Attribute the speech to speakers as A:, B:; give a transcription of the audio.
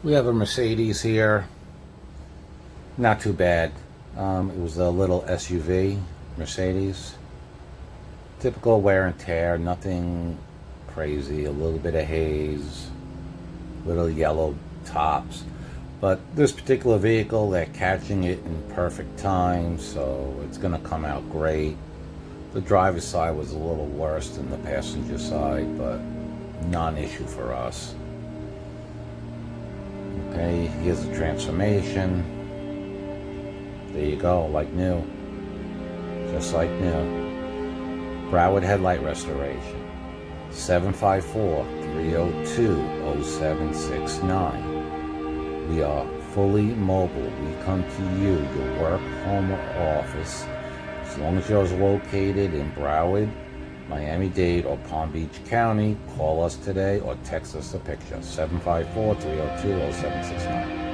A: We have a Mercedes here. Not too bad. It was a little SUV Mercedes. Typical wear and tear, nothing crazy. A little bit of haze, little yellow tops. But this particular vehicle, they're catching it in perfect time, so it's going to come out great. The driver's side was a little worse than the passenger side, but non-issue for us. Okay, here's the transformation. There you go, like new. Just like new. Broward Headlight Restoration. 754-302-0769. We are fully mobile. We come to you, your work, home, or office. As long as yours is located in Broward, Miami-Dade, or Palm Beach County, call us today or text us a picture. 754-302-0769.